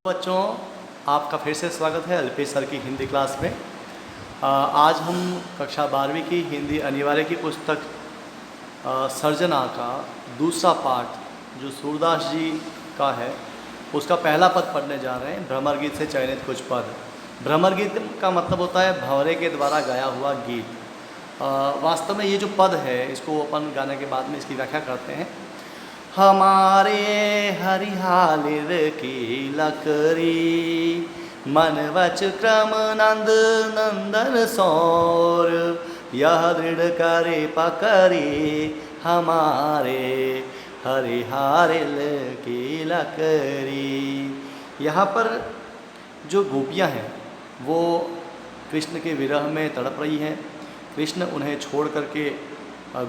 बच्चों, आपका फिर से स्वागत है अल्पेश सर की हिंदी क्लास में। आज हम कक्षा 12वीं की हिंदी अनिवार्य की पुस्तक सर्जना का दूसरा पाठ जो सूरदास जी का है उसका पहला पद पढ़ने जा रहे हैं। भ्रमर गीत से चयनित कुछ पद। भ्रमर गीत का मतलब होता है भंवरे के द्वारा गाया हुआ गीत। वास्तव में ये जो पद है इसको अपन गाने के बाद में इसकी व्याख्या करते हैं। हमारे हरिहालिर की लकड़ी मन वच क्रम नंद नंदन सौर यह दृढ़ करे पकड़ी हमारे हरिहालिर की लकड़ी। यहाँ पर जो गोपियाँ हैं वो कृष्ण के विरह में तड़प रही हैं। कृष्ण उन्हें छोड़ करके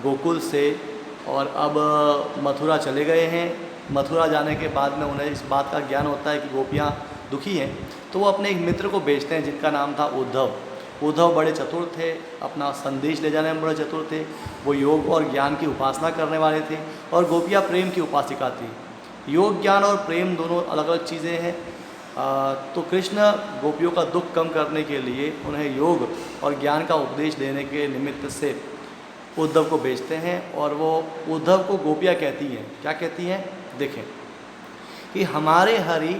गोकुल से और अब मथुरा चले गए हैं। मथुरा जाने के बाद में उन्हें इस बात का ज्ञान होता है कि गोपियाँ दुखी हैं, तो वो अपने एक मित्र को भेजते हैं जिनका नाम था उद्धव। उद्धव बड़े चतुर थे, अपना संदेश ले जाने में बड़े चतुर थे। वो योग और ज्ञान की उपासना करने वाले थे और गोपियाँ प्रेम की उपासिका थी। योग ज्ञान और प्रेम दोनों अलग अलग चीज़ें हैं। तो कृष्ण गोपियों का दुख कम करने के लिए उन्हें योग और ज्ञान का उपदेश देने के निमित्त से उद्धव को भेजते हैं। और वो उद्धव को गोपियाँ कहती हैं, क्या कहती हैं देखें कि हमारे हरि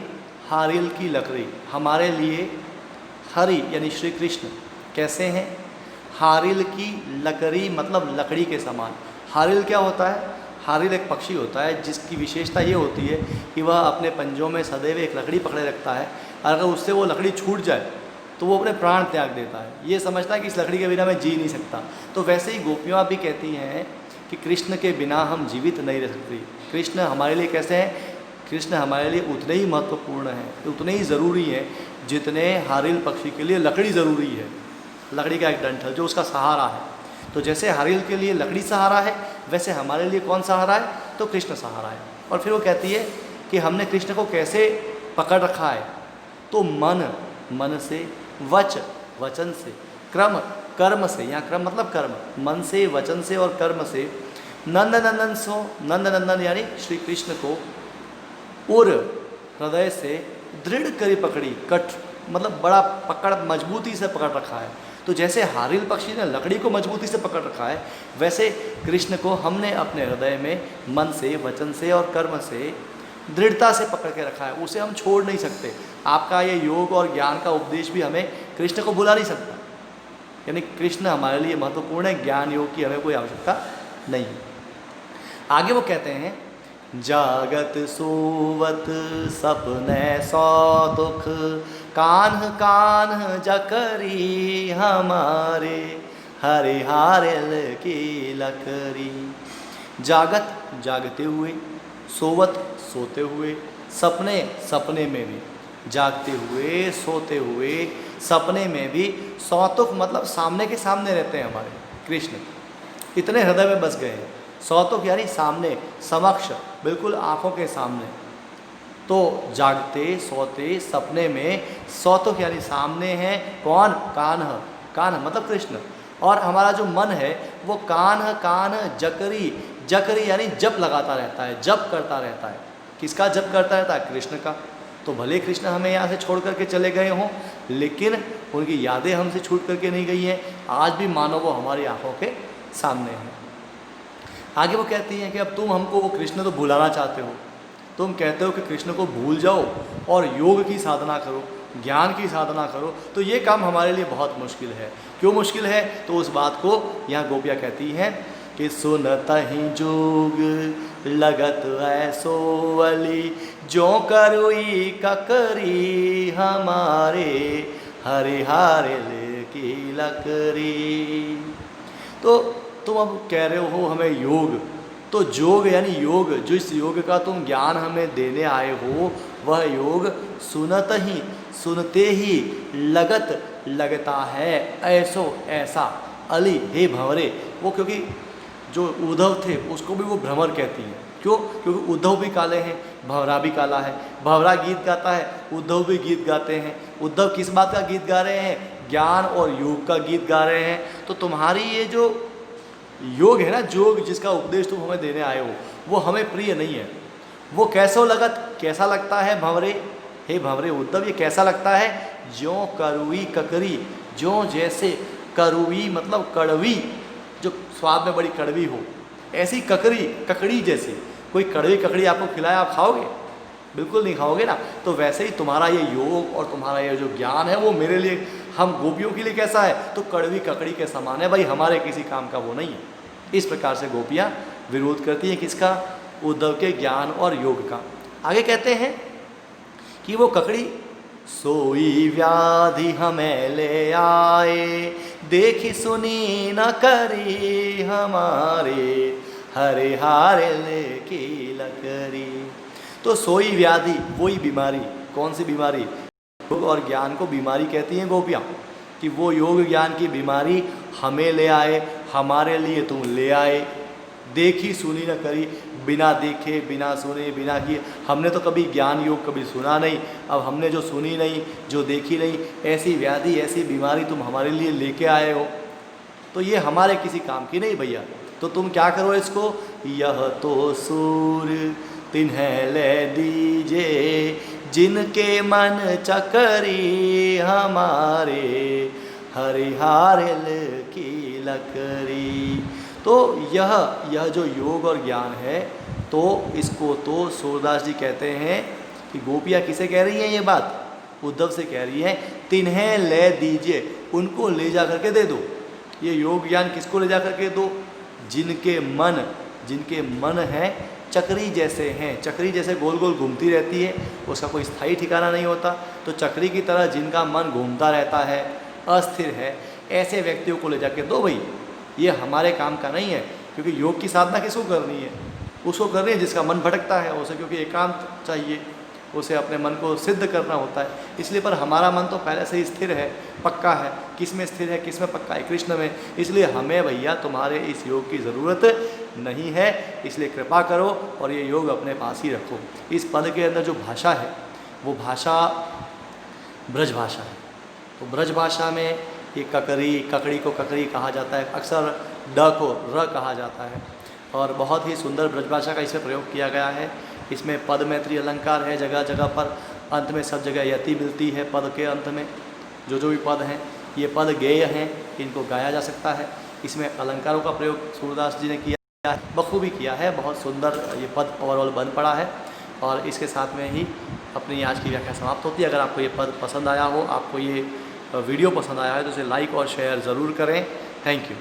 हारिल की लकड़ी, हमारे लिए हरि यानी श्री कृष्ण कैसे हैं? हारिल की लकड़ी मतलब लकड़ी के समान। हारिल क्या होता है? हारिल एक पक्षी होता है जिसकी विशेषता ये होती है कि वह अपने पंजों में सदैव एक लकड़ी पकड़े रखता है। अगर उससे वो लकड़ी छूट जाए तो वो अपने प्राण त्याग देता है। ये समझता है कि इस लकड़ी के बिना मैं जी नहीं सकता। तो वैसे ही गोपियाँ भी कहती हैं कि कृष्ण के बिना हम जीवित नहीं रह सकते। कृष्ण हमारे लिए कैसे हैं? कृष्ण हमारे लिए उतने ही महत्वपूर्ण हैं, उतने ही ज़रूरी हैं जितने हारिल पक्षी के लिए लकड़ी ज़रूरी है। लकड़ी का एक डंठल जो उसका सहारा है। तो जैसे हारिल के लिए लकड़ी सहारा है वैसे हमारे लिए कौन सहारा है? तो कृष्ण सहारा है। और फिर वो कहती है कि हमने कृष्ण को कैसे पकड़ रखा है? तो मन से, वच वचन से, क्रम कर्म से, यहाँ क्रम मतलब कर्म, मन से वचन से और कर्म से, नंद नंदन सो, नंद नंदन यानी श्री कृष्ण को और हृदय से दृढ़ करी पकड़ी, कट मतलब बड़ा पकड़ मजबूती से पकड़ रखा है। तो जैसे हारिल पक्षी ने लकड़ी को मजबूती से पकड़ रखा है वैसे कृष्ण को हमने अपने हृदय में मन से वचन से और कर्म से दृढ़ता से पकड़ के रखा है। उसे हम छोड़ नहीं सकते। आपका ये योग और ज्ञान का उपदेश भी हमें कृष्ण को भुला नहीं सकता। यानी कृष्ण हमारे लिए महत्वपूर्ण है, ज्ञान योग की हमें कोई आवश्यकता नहीं है। आगे वो कहते हैं जागत सोवत सपने सौ दुख कान्ह कान्ह जकरी हमारे हरिहारिल की लकड़ी। जागत जागते हुए, सोवत सोते हुए, सपने सपने में भी, जागते हुए सोते हुए सपने में भी, सौतुक मतलब सामने के सामने रहते हैं हमारे कृष्ण, इतने हृदय में बस गए हैं। सौतुक यानी सामने, समक्ष, बिल्कुल आँखों के सामने। तो जागते सोते सपने में सौतुक यानी सामने हैं कौन? कान्ह, कान्ह मतलब कृष्ण। और हमारा जो मन है वो कान्ह कान्ह जकरी, जकरी यानी जप लगाता रहता है, जप करता रहता है। किसका जप करता रहता है? कृष्ण का। तो भले कृष्ण हमें यहाँ से छोड़ करके चले गए हों लेकिन उनकी यादें हमसे छूट करके नहीं गई हैं। आज भी मानो वो हमारी आंखों के सामने हैं। आगे वो कहती हैं कि अब तुम हमको वो कृष्ण तो भुलाना चाहते हो, तुम कहते हो कि कृष्ण को भूल जाओ और योग की साधना करो, ज्ञान की साधना करो। तो ये काम हमारे लिए बहुत मुश्किल है। क्यों मुश्किल है? तो उस बात को यहाँ गोपियाँ कहती हैं कि सुनतहि जोग लगत ऐसो अली जो करोई ककरी हमारे हरिहारिल की लकड़ी। तो तुम अब कह रहे हो हमें योग, तो जोग यानी योग, जिस योग का तुम ज्ञान हमें देने आए हो वह योग सुनते ही लगत लगता है ऐसो ऐसा अली हे भंवरे। वो क्योंकि जो उद्धव थे उसको भी वो भ्रमर कहती हैं। क्यों? क्योंकि उद्धव भी काले हैं, भंवरा भी काला है। भंवरा गीत गाता है, उद्धव भी गीत गाते हैं। उद्धव किस बात का गीत गा रहे हैं? ज्ञान और योग का गीत गा रहे हैं। तो तुम्हारी ये जो योग है ना, योग जिसका उपदेश तुम हमें देने आए हो वो हमें प्रिय नहीं है। वो कैसा लगता है भंवरे? हे भंवरे उद्धव, ये कैसा लगता है? ज्यों करुई ककरी, ज्यों जैसे करुई मतलब कड़वी, जो स्वाद में बड़ी कड़वी हो, ऐसी ककरी, ककड़ी जैसी। कोई कड़वी ककड़ी आपको खिलाए, आप खाओगे? बिल्कुल नहीं खाओगे ना। तो वैसे ही तुम्हारा ये योग और तुम्हारा ये जो ज्ञान है वो मेरे लिए, हम गोपियों के लिए कैसा है? तो कड़वी ककड़ी के समान है भाई, हमारे किसी काम का वो नहीं है। इस प्रकार से गोपियाँ विरोध करती हैं किसका? उद्धव के ज्ञान और योग का। आगे कहते हैं कि वो ककड़ी सोई व्याधि हमें ले आए, देखी सुनी न करी हमारे, हरे हारे ले की लकड़ी। तो सोई व्याधि, वही बीमारी। कौन सी बीमारी? योग और ज्ञान को बीमारी कहती हैं गोपियाँ, कि वो योग ज्ञान की बीमारी हमें ले आए, हमारे लिए तुम ले आए। देखी सुनी न करी, बिना देखे बिना सुने बिना किए, हमने तो कभी ज्ञान योग कभी सुना नहीं, अब हमने जो सुनी नहीं, जो देखी नहीं, ऐसी व्याधि ऐसी बीमारी तुम हमारे लिए लेके आए हो, तो ये हमारे किसी काम की नहीं भैया। तो तुम क्या करो इसको? यह तो सूर तिन्हें ले दीजे, जिनके मन चकरी हमारे, हरिहारिल की लकड़ी। तो यह जो योग और ज्ञान है, तो इसको तो सूरदास जी कहते हैं कि गोपियाँ किसे कह रही हैं ये बात? उद्धव से कह रही हैं, तिन्हें ले दीजिए, उनको ले जा करके दे दो। ये योग ज्ञान किसको ले जा करके दो? जिनके मन है चक्री जैसे हैं। चक्री जैसे गोल गोल घूमती रहती है, उसका कोई स्थायी ठिकाना नहीं होता। तो चक्री की तरह जिनका मन घूमता रहता है, अस्थिर है, ऐसे व्यक्तियों को ले जाके दो भाई। ये हमारे काम का नहीं है, क्योंकि योग की साधना किसको करनी है? उसको करनी है जिसका मन भटकता है उसे, क्योंकि एकांत चाहिए, उसे अपने मन को सिद्ध करना होता है। इसलिए पर हमारा मन तो पहले से ही स्थिर है, पक्का है। किस में स्थिर है, किस में पक्का है? कृष्ण में। इसलिए हमें भैया तुम्हारे इस योग की ज़रूरत नहीं है, इसलिए कृपा करो और ये योग अपने पास ही रखो। इस पद के अंदर जो भाषा है वो भाषा ब्रज भाषा है। तो ब्रज भाषा में ये ककड़ी को ककड़ी कहा जाता है, अक्सर ड को र कहा जाता है, और बहुत ही सुंदर ब्रज भाषा का इसमें प्रयोग किया गया है। इसमें पद मैत्री अलंकार है जगह जगह पर, अंत में सब जगह यति मिलती है। पद के अंत में जो भी पद हैं, ये पद गेय हैं, इनको गाया जा सकता है। इसमें अलंकारों का प्रयोग सूरदास जी ने किया है, बखूबी किया है, बहुत सुंदर ये पद ओवरऑल बन पड़ा है। और इसके साथ में ही अपनी आज की व्याख्या समाप्त होती है। अगर आपको ये पद पसंद आया हो, आपको ये वीडियो पसंद आया है, तो इसे लाइक और शेयर ज़रूर करें। Thank you.